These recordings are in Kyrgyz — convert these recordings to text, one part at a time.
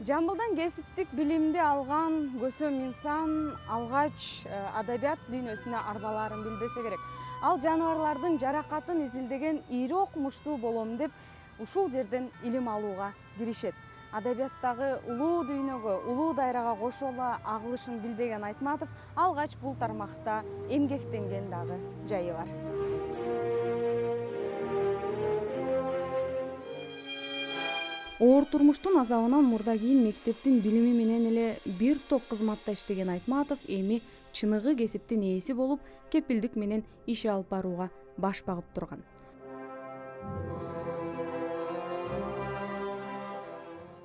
Жамбылдан кесиптик билимди алган көсөм инсан алгач адабият дүйнөсүнө арбалаарын билбесе керек. Ал жаныбарлардын жаракатын изилдеген ири окумуштуу болом деп ушул жерден илим алууга киришет. Адабияттагы улуу дүйнөгө, улуу дайрага кошула агылышын билбеген Айтматов алгач бул тармакта эмгектенген дагы жайы бар. Оор турмуштун азабынан мурда кийин мектептин билими менен эле бир топ кызматта иштеген Айтматов эми чыныгы кесиптин ээси болуп, кепилдик менен иш алып барууга баш багып турган.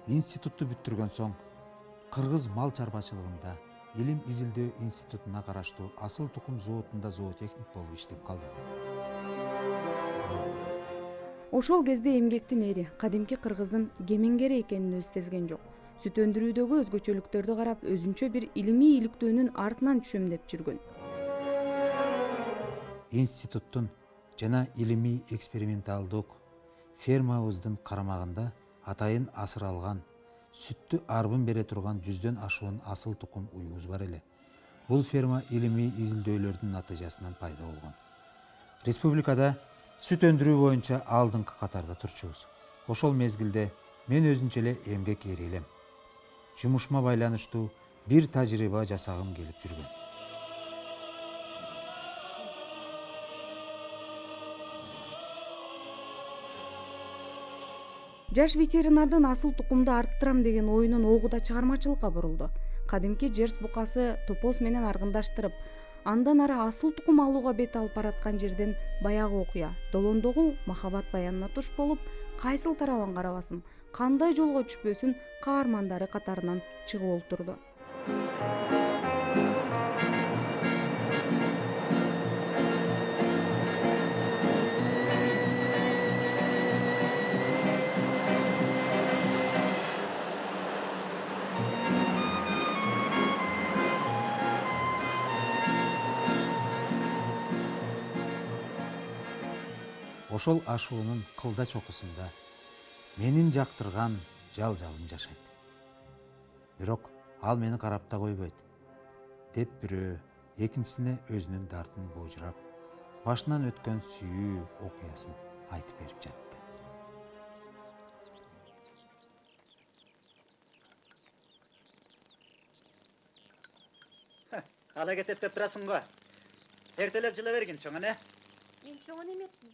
Институтту бүттүргөн соң Кыргыз мал чарбачылыгында Илим изилдөө институтуна караштуу Асыл тукум заводунда зоотехник болуп иштеп калдым. Ошол кезде эмгектин эри, кадимки кыргыздын кемеңгери экенин өзү сезген жок. Сүт өндүрүүдөгү өзгөчөлүктөрдү карап, өзүнчө бир илимий иликтөөнүн артынан түшөм деп жүргөн. Институттун жана илимий эксперименталдык фермабыздын карамагында атайын асыралган, сүттү арбын бере турган 100дөн ашуун асыл тукум уюубуз бар эле. Бул ферма илимий изилдөөлөрдүн натыйжасынан пайда болгон. Республикада сүт өндүрүү боюнча алдыңкы катарда турчубуз. Ошол мезгилде мен өзүнчө эле эмгек эри элем. Жумушума байланыштуу бир тажрыйба жасагым келип жүргөн. Жаш ветеринардын асыл тукумду арттырам деген оюнун огу да чыгармачылыкка бурулду. Кадимки жерс букасы топоз менен аргындаштырып, андан ары асыл тукум алууга бет алып бараткан жерден баягы окуя долондогу махабат баянына туш болуп, кайсыл тарабан карабасын, кандай жолго түшпөсүн каармандары катарынан чыгып олтурду. Ошол ашуунун кылда чокусунда менин жактырган жал-жалым жашайт. Бирок ал мени карап да койбойт. Деп бирөө экинчисине өзүнүн дартын божурап, башынан өткөн сүйүү окуясын айтып берип жатты. Ала кетет деп турасың го. Эртелеп жыла бергин чоң эне. Мен чоңун эмесмин.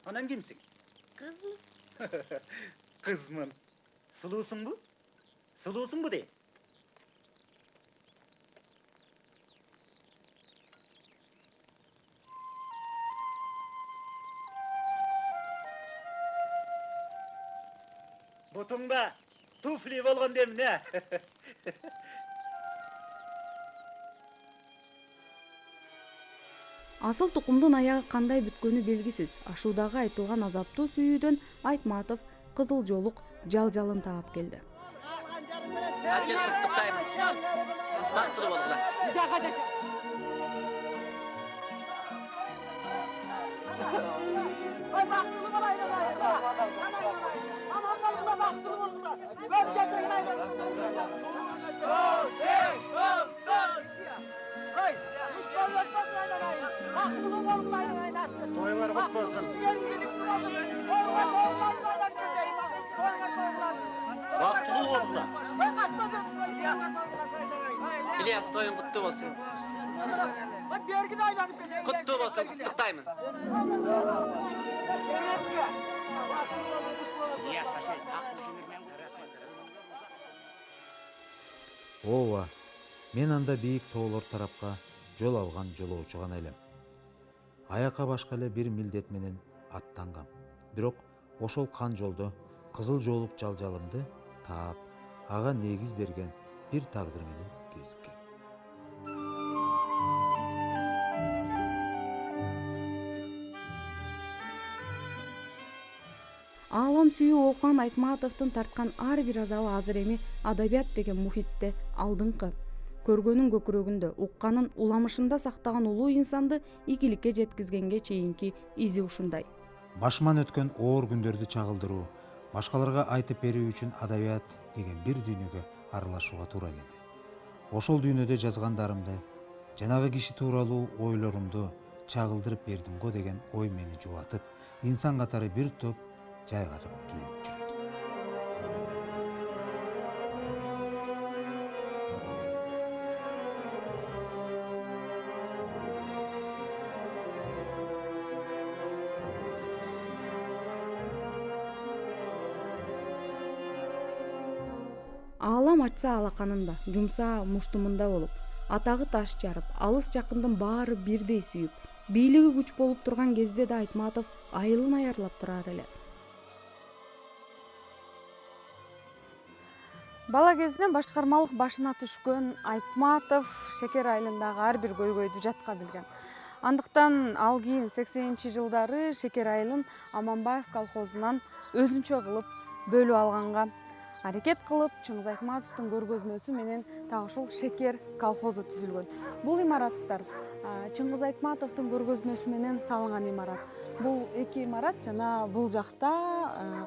Анан кимсиң? Кызмын. Кызмын. Сулуусуңбу? Сулуусуңбу дейм. Бутуңда туфли болгон демне. Асыл тукумдун аягы кандай бүткөнү белгисиз. Ашуудагы айтылган азаптуу сүйүүдөн Айтматов кызыл жолук жал-жалын таап келди. Сени куттуктаймын. Бактылуу болгула. Изага жаша. Ой бактылуу болайын. Анан болгула бактылуу болгула. Өткөзүн айран. Ой, мушталар батланайын. Бактылуу болгула. Тойлар кут болсун. Бактылуу болгула. Ильяс, тоюң куттуу болсун. Бергин айланып кетейин. Куттуу болсун, куттуктаймын. Ильяс, ашай. Ооба, мен анда бийик тоолор тарапка жол алган жолоочу гана элем. Аяка башка эле бир милдет менен аттангам. Бирок ошол кан жолдо кызыл жолук жал-жалымды таап, ага негиз берген бир тагдыр менен кезиккем. Аалам сүйүү окуган Айтматовдун тарткан ар бир азабы азыр эми адабият деген мухитте алдыңкы. Көргөнүн көкүрөгүндө, укканын уламышында сактаган улуу инсанды ийгиликке жеткизгенге чейинки изи ушундай. Башыман өткөн оор күндөрдү чагылдыруу, башкаларга айтып берүү үчүн адабият деген бир дүйнөгө аралашууга туура келди. Ошол дүйнөдө жазгандарымды, жанагы киши тууралуу ойлорумду чагылдырып бердим го деген ой мени жубатып, инсан катары бир топ жайгарып келип жүрөт. Аалам ачса алаканында, жумса муштумунда болуп, атагы таш жарып, алыс жакындын баары бирдей сүйүп, бийлиги күч болуп турган кезде да Айтматов айылын аярлап турар эле. Бала кезинен башкармалык башына түшкөн Айтматов Шекер айылындагы ар бир көйгөйдү жатка билген. Андыктан ал кийин 80-жылдары Шекер айылын Аманбаев колхозунан өзүнчө кылып бөлүп алганга аракет кылып, Чыңгыз Айтматовдун көргөзмөсү менен так ушул Шекер колхозу түзүлгөн. Бул имараттар Чыңгыз Айтматовдун көргөзмөсү менен салынган имарат. Бул эки имарат жана бул жакта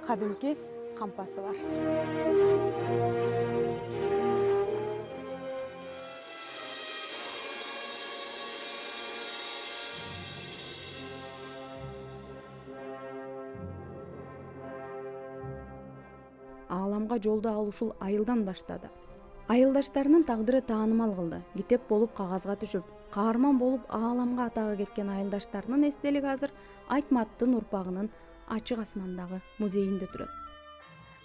кадимки кампасы бар. Ааламга жолду ал ушул айылдан баштады. Айылдаштарынын тагдыры таанымал кылды. Китеп болуп кагазга түшүп, каарман болуп ааламга атагы кеткен айылдаштарынын эстелиги азыр Айтматовдун урпагынын Ачык асмандагы музейинде турат.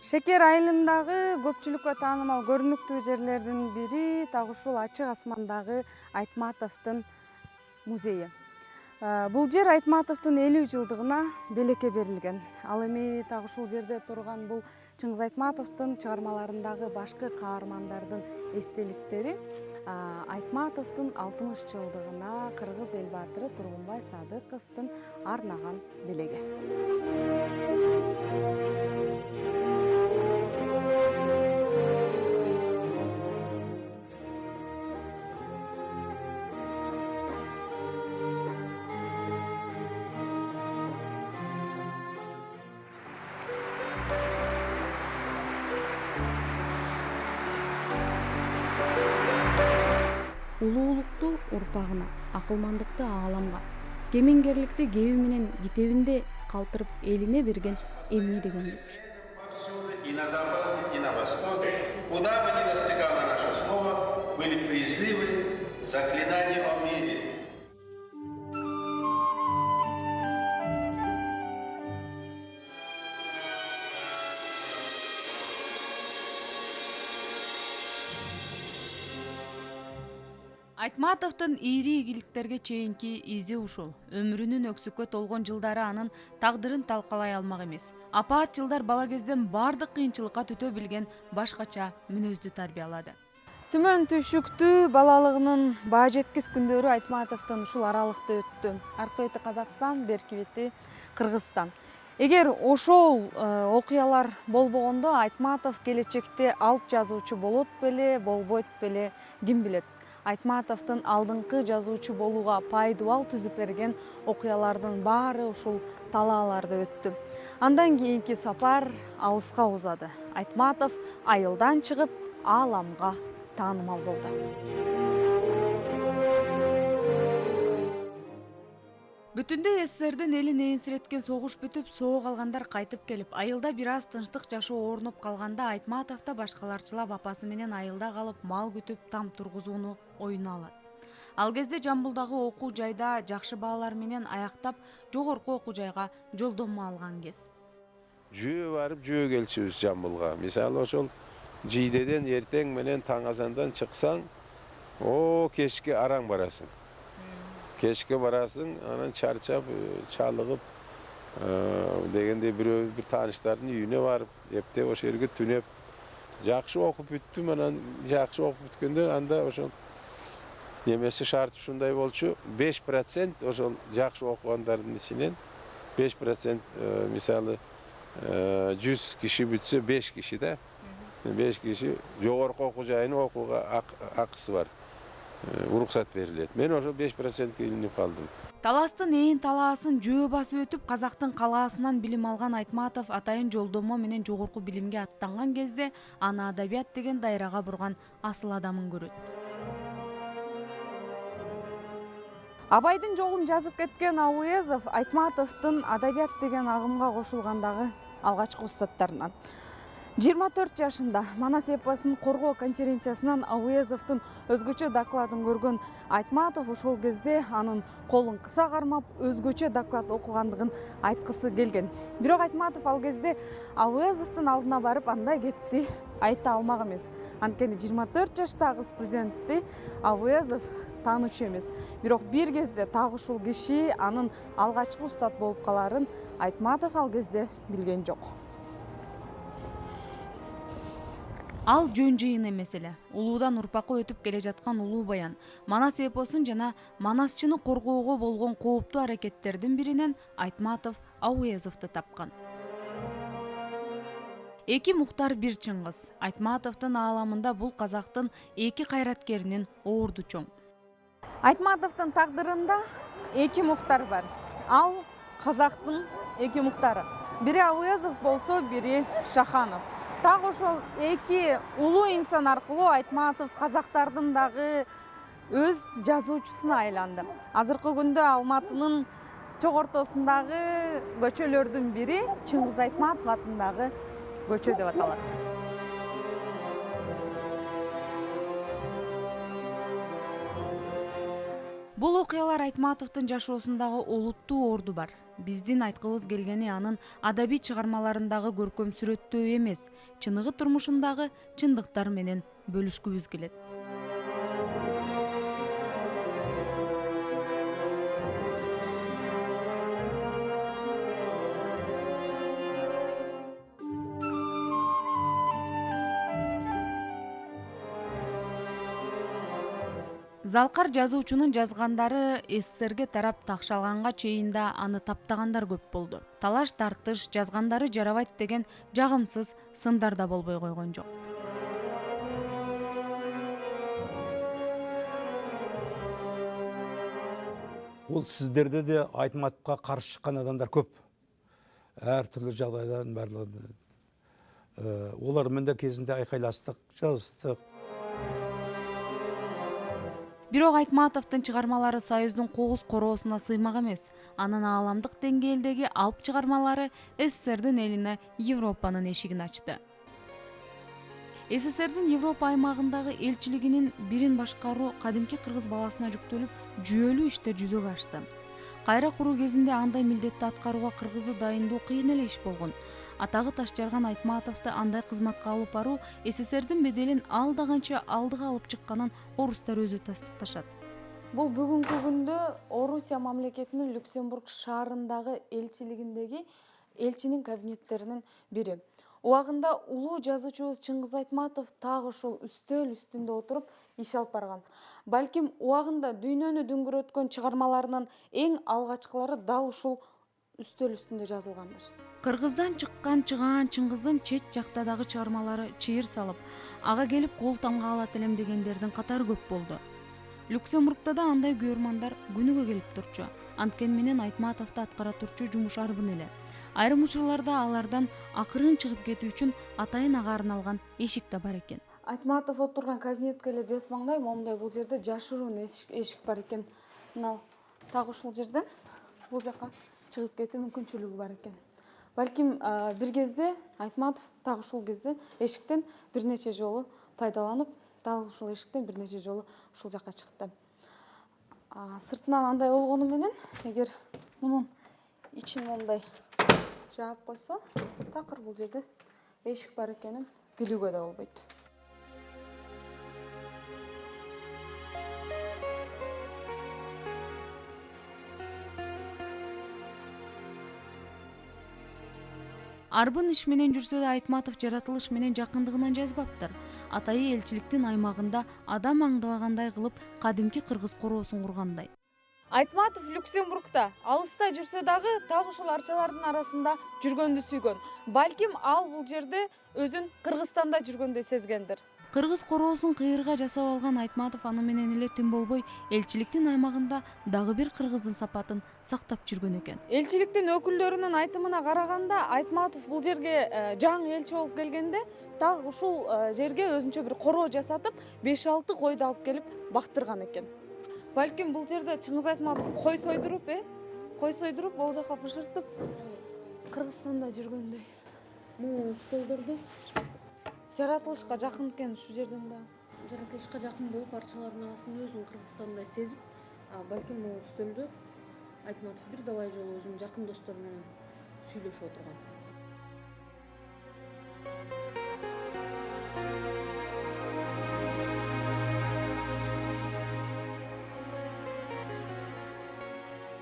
Шекер айылындагы көпчүлүккө таанымал көрүнүктүү жерлердин бири так ушул Ачык асмандагы Айтматовдун музейи. Бул жер Айтматовдун 50 жылдыгына белекке берилген. Ал эми так ушул жерде турган бул Чыңгыз Айтматовдун чыгармаларындагы башкы каармандардын эстеликтери Айтматовдун 60 жылдыгына кыргыз эл баатыры Тургунбай Садыковдун арнаган белеги. Улуулукту урпагына, акылмандыкты ааламга, кемеңгерликти кеби менен китебинде калтырып элине берген эмне деген күч. И на западе, и на востоке, куда бы ни достигало наше слово, были призывы, заклинания о мире. Айтматовдун ийри ийгиликтерге чейинки изи ушул. Өмүрүнүн өксүккө толгон жылдары анын тагдырын талкалай алмак эмес. Апаат жылдар бала кезден бардык кыйынчылыкка түтө билген башкача мүнөздү тарбиялады. Түмөн түшүктүү балалыгынын баа жеткис күндөрү Айтматовдун ушул аралыкта өттү. Аркы бети Казакстан, берки бети Кыргызстан. Эгер ошол окуялар болбогондо Айтматов келечекте алып жазуучу болот беле, болбойт беле, ким билет. Айтматовдун алдыңкы жазуучу болууга пайдубал түзүп берген окуялардын баары ушул талааларда өттү. Андан кийинки сапар алыска узады. Айтматов айылдан чыгып, ааламга таанымал болду. Бүтүндөй СССРдин элин ээрсиреткен согуш бүтүп, соо калгандар кайтып келип, айылда бир аз тынчтык жашоо орнуп калганда Айтматов да башкаларчылап апасы менен айылда калып, мал күтүп, там тургузууну оюна алат. Ал кезде Жамбылдагы окуу жайда жакшы баалар менен аяктап, жогорку окуу жайга жолдомо алган кез. Жөө барып, жөө келчүбүз Жамбылга. Мисалы ошол жийдеден эртең менен таң азандан чыксаң, кечке араң барасың. Кечке барасың, анан чарчап, чалыгып, дегенде бирөө бир тааныштардын үйүнө барып, эптеп ошол жерге түнөп, жакшы окуп бүттүм, анан жакшы окуп бүткөндө анда ошол немеси шарты ушундай болчу, 5% ошол жакшы окугандардын ичинен 5% мисалы 100 киши бүтсө 5 киши да. 5 киши жогорку окуу жайына окууга акысы бар. Уруксат берилет. Мен ошо 5%ге илинип калдым. Таластын ээн талаасын жөө басып өтүп, Казактын калаасынан билим алган Айтматов атайын жолдомо менен жогорку билимге аттанган кезде аны адабият деген дайрага бурган асыл адамын көрөт. Абайдын жолун жазып кеткен Ауезов Айтматовдун адабият деген агымга кошулгандагы алгачкы устаттарынан. 24 жашында Манас эпосун коргоо конференциясынан Ауезовдун өзгөчө докладын көргөн Айтматов ошол кезде анын колун кыса кармап, өзгөчө доклад окугандыгын айткысы келген. Бирок Айтматов ал кезде Ауезовдун алдына барып андай кепти айта алмак эмес. Анткени 24 жаштагы студентти Ауезов таанычу эмес. Бирок бир кезде так ушул киши анын алгачкы устат болуп каларын Айтматов ал кезде билген жок. Ал жөн жыйын эмес эле. Улуудан урпакка өтүп келе жаткан улуу баян. Манас эпосун жана манасчыны коргоого болгон кооптуу аракеттердин биринен Айтматов Ауезовду тапкан. Эки Мухтар бир Чыңгыз. Айтматовдун ааламында бул казактын эки кайраткеринин орду чоң. Айтматовдун тагдырында эки Мухтар бар. Ал казактын эки Мухтары. Бири Ауезов болсо, бири Шаханов. Так ошол эки улуу инсан аркылуу Айтматов казактардын дагы өз жазуучусуна айланды. Азыркы күндө Алматынын чок ортосундагы көчөлөрдүн бири Чыңгыз Айтматов атындагы көчө деп аталат. Бул окуялар Айтматовдун жашоосундагы олуттуу орду бар. Биздин айткыбыз келгени анын адабий чыгармаларындагы көркөм сүрөттөө эмес, чыныгы турмушундагы чындыктар менен бөлүшкүбүз келет. Залкар жазуучунун жазгандары СССРге тарап такшалганга чейин да аны таптагандар көп болду. Талаш тартыш, жазгандары жарабайт деген жагымсыз сындар да болбой койгон жок. Ол сиздерде де Айтматовго каршы чыккан адамдар көп. Ар түрлүү жагдайдан барлыгы. Олар менде кезинде айкайластык, жаздык. Бирок Айтматовдун чыгармалары Союздун когуз короосуна сыймак эмес. Анын ааламдык деңгээлдеги алып чыгармалары СССРдин элине Европанын эшигин ачты. СССРдин Европа аймагындагы элчилигинин бирин башкаруу кадимки кыргыз баласына жүктөлүп, жүйөлүү иштер жүзөгө ашты. Кайра куруу кезинде андай милдетти аткарууга кыргызды дайындоо кыйын эле иш болгон. Атагы таш жарган Айтматовду андай кызматка алып баруу СССРдин беделин алда канча алдыга алып чыкканын орустар өзү тастыкташат. Бул бүгүнкү күндө Орусия мамлекетинин Люксембург шаарындагы элчилигиндеги элчинин кабинеттеринин бири. Убагында улуу жазуучубуз Чыңгыз Айтматов так ошол үстөл үстүндө отуруп иш алып барган. Балким убагында дүйнөнү дүңгүрөткөн чыгармаларынын эң алгачкылары дал ушул үстөл үстүндө жазылгандыр. Кыргыздан чыккан Чыгаан Чыңгыздын чет жактадагы чыгармалары чыйыр салып, ага келип кол тамга алат элем дегендердин катары көп болду. Люксембургда да андай көрмандар күнүгө келип турчу. Анткени менен Айтматовду аткара турчу жумуш арбын эле. Айрым учурларда алардан акырын чыгып кетүү үчүн атайын ага арналган эшик да бар экен. Айтматов отурган кабинетке эле бет маңдай момундай бул жерде жашыруун эшик бар экен. Мына так ушул жерден бул жака чыгып кетүү мүмкүнчүлүгү бар экен. Балким бир кезде Айтматов так ушул кезде эшиктен бир нече жолу пайдаланып, дал ушул эшиктен бир нече жолу ушул жака чыкты. Сыртынан андай болгону менен, эгер мунун ичин мондай жаап койсо, такыр бул жерде эшик бар экенин билүүгө да болбойт. Арбын иш менен жүрсө да Айтматов жаратылыш менен жакындыгынан жазбаптыр. Атайы элчиликтин аймагында адам аңдыбагандай кылып кадимки кыргыз короосун кургандай. Айтматов Люксембургда алыста жүрсө дагы так ушул арчалардын арасында жүргөндү сүйгөн. Балким ал бул жерде өзүн Кыргызстанда жүргөндөй сезгендир. Кыргыз короосун кыйырга жасап алган Айтматов аны менен эле тим болбой элчиликтин аймагында дагы бир кыргыздын сапатын сактап жүргөн экен. Элчиликтин өкүлдөрүнүн айтымына караганда, Айтматов бул жерге жаңы элчи болуп келгенде дагы ушул жерге өзүнчө бир короо жасатып, 5-6 койду алып келип бактырган экен. Балким бул жерде Чыңгыз Айтматов кой сойдуруп, кой сойдуруп, бул жака бышыртып Кыргызстанда жүргөндөй. Могу столдорду Жаратылышка жакын экен ушул жерден да. жаратылышка жакын болуп, арчалардын арасында өзүн Кыргызстандай сезип, балким могу стөлдө Айтматов бир далай жолу өзүнүн жакын достору менен сүйлөшүп отурган.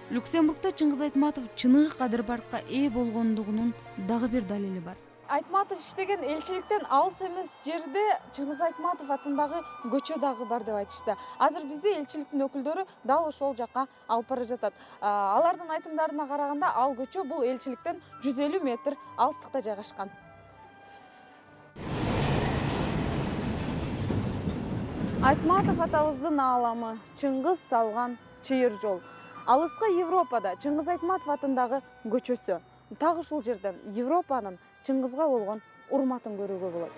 Люксембургда Чыңгыз Айтматов чыныгы кадыр-баркка ээ болгондугунун дагы бир далили бар. Айтматов иштеген элчиликтен алыс эмес жерде Чыңгыз Айтматов атындагы көчө дагы бар деп айтышты. Азыр бизди элчиликтин өкүлдөрү дал ошол жакка алып бара жатат. Алардын айтымдарына караганда, ал көчө бул элчиликтен 150 метр алыстыкта жайгашкан. Айтматов атабыздын ааламы Чыңгыз салган чыйыр жол. Алыска Европада Чыңгыз Айтматов атындагы көчөсү. Тагы ушул жерден Европанын Чыңгызга болгон урматын көрүүгө болот.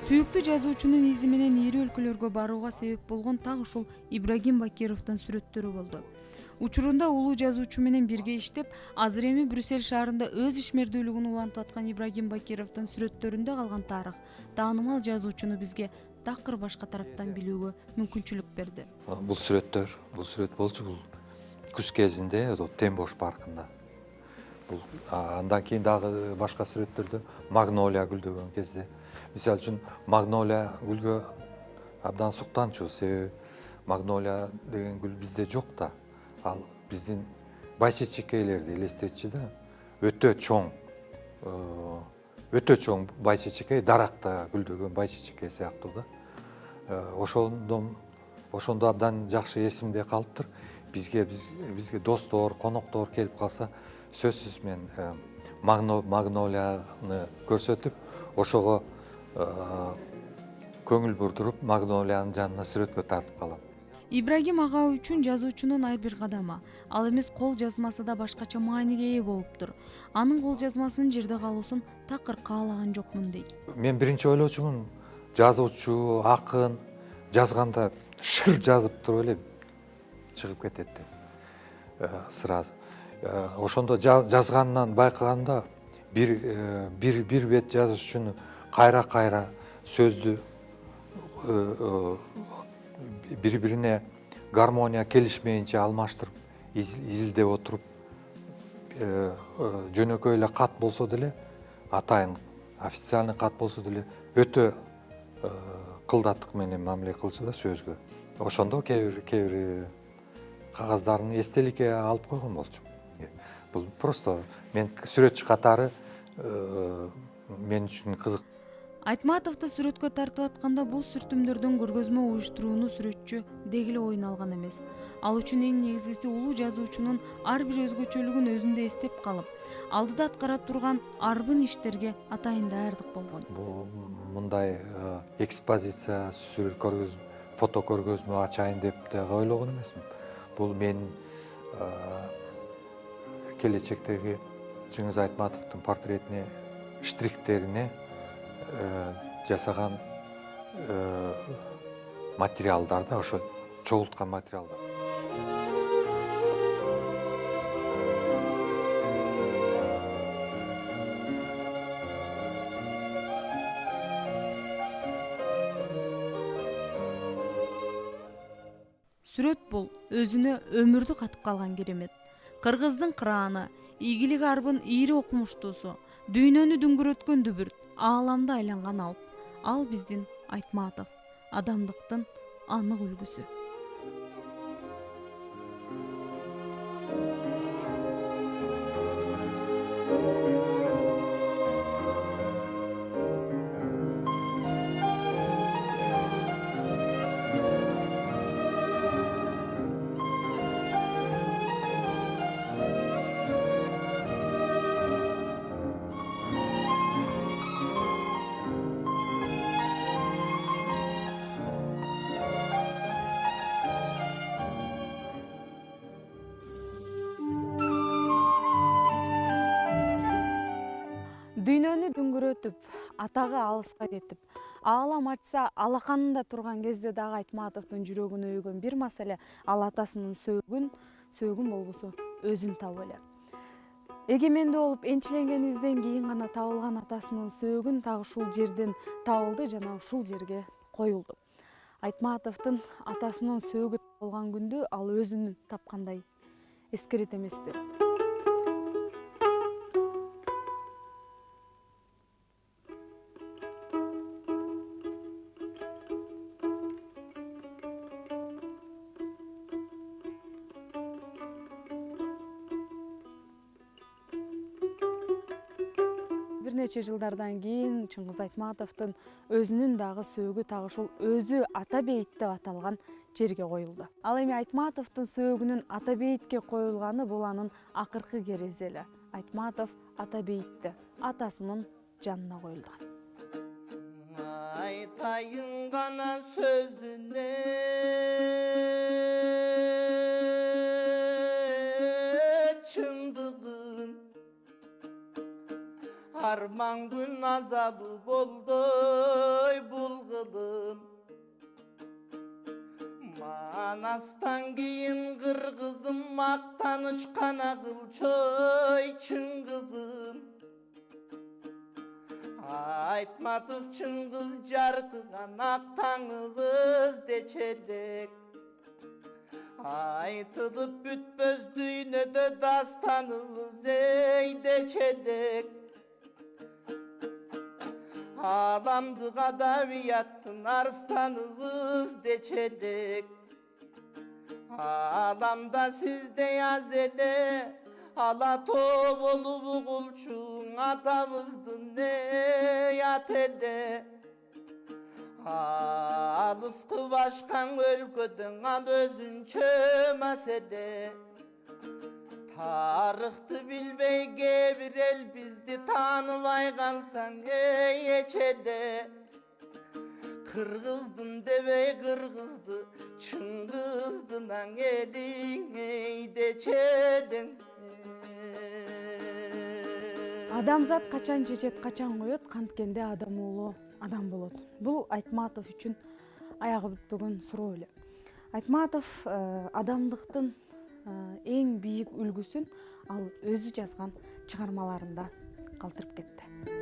Сүйүктүү жазуучунун изи менен ири өлкөлөргө барууга себеп болгон так ушул Ибрагим Бакировдун сүрөттөрү болду. Учурунда улуу жазуучу менен бирге иштеп, азыр эми Брюссель шаарында өз ишмердүүлүгүн улантып аткан Ибрагим Бакировдун сүрөттөрүндө калган тарых таанымал жазуучуну бизге такыр башка тараптан билүүгө мүмкүнчүлүк берди. Бул сүрөт болчу бул күз кезинде Тембош паркында. Бул андан кийин дагы башка сүрөттөрдө магнолия гүлдөгөн кезде. Мисалы үчүн магнолия гүлгө абдан суктанчу, себеби магнолия деген гүл бизде жок да. Ал биздин байчечекейлерди элестетчү да. Өтө чоң байчечекей, даракта гүлдөгөн байчечекей сыяктуу да. Ошондо абдан жакшы эсимде калыптыр. Бизге достор, коноктор келип калса, сөзсүз мен магнолияны көрсөтүп, ошого көңүл бурдуруп, магнолиянын жанына сүрөткө тартып калам. Ибрагим ага үчүн жазуучунун ар бир кадамы, ал эмес кол жазмасы да башкача мааниге ээ болуптур. Анын кол жазмасынын жерде калуусун такыр каалаган жокмун дейт. Мен биринчи ойлочумун, жазуучу, акын жазганда шыр жазып туруп эле чыгып кетет деп. Сразу. Ошондо жазганынан байкаганда бир бет жазыш үчүн кайра сөздү бири-бирине гармония келишмейинче алмаштырып, изилдеп отуруп, жөнөкөй эле кат болсо деле, атайын официальный кат болсо деле, өтө кылдаттык менен мамиле кылчу да сөзгө. Ошондо кээ бир кагаздарын эстеликке алып койгон болчу. Бул просто мен сүрөтчү катары мен үчүн кызык. Айтматовду сүрөткө тартып атканда бул сүртүмдөрдөн көргөзмө уюштурууну сүрөтчү дегиле ойуна алган эмес. Ал үчүн эң негизгиси улуу жазуучунун ар бир өзгөчөлүгүн өзүндө эстеп калып, алдыда аткара турган арбын иштерге атайын даярдык болгон. Бул мындай экспозиция, сүрөт көргөзмө, фото көргөзмө ачайын деп дагы ойлогон эмесмин. Бул мен келечектеги Чыңгыз Айтматовдун портретине, штрихтерине жасаган материалдар да, ошо чогулткан материалдар. Сүрөт бул өзүнө өмүрдү катып калган керемет. Кыргыздын кырааны, ийгилик арбын ийри окумуштуусу, дүйнөнү дүңгүрөткөн дүбүрт, ааламда айланган алп. Ал биздин Айтматов, адамдыктын анык үлгүсү. өтүп, атагы алыска кетип, аалам ачса алаканында турган кезде дагы Айтматовдун жүрөгүн өйгөн бир маселе ал атасынын сөөгүн болбосо өзүн табуу эле. Эгемендүү болуп энчиленгенибизден кийин гана табылган атасынын сөөгүн так ушул жерден табылды жана ушул жерге коюлду. Айтматовдун атасынын сөөгү табылган күндү ал өзүн тапкандай эскерет эмеспи? Бир нече жылдардан кийин Чыңгыз Айтматовдун өзүнүн дагы сөөгү так ушул өзү Ата бейит деп аталган жерге коюлду. Ал эми Айтматовдун сөөгүнүн Ата бейитке коюлганы бул анын акыркы керези эле. Айтматов Ата бейитте атасынын жанына коюлган. Айтайын гана сөздүнө чындыгын арман күн азалуу болдой бул кылым Манастан кийин кыргызым мактаныч кана кылчой Чыңгызым Айтматов Чыңгыз жаркыган ак таңыбыз дече элек айтылып бүтпөс дүйнөдө дастаныбыз эй дече элек Аламдык адабияттын арстаныбыз дече элек Аламда сиздей аз эле ала тоо болуп угулчуң атабыздын эй ат эле Алыскы башкан өлкөдөн ал өзүнчө маселе Тарыхты билбей кээ бир эл бизди тааныбай калсаң эй эч эле Кыргыздын дебей кыргызды Чыңгыздын аң элиң эй дече элең Адамзат качан чечет, качан коет, канткенде адам уулу адам болот. Бул Айтматов үчүн аягы бүтпөгөн суроо эле. Айтматов адамдыктын эң бийик үлгүсүн ал өзү жазган чыгармаларында калтырып кетти.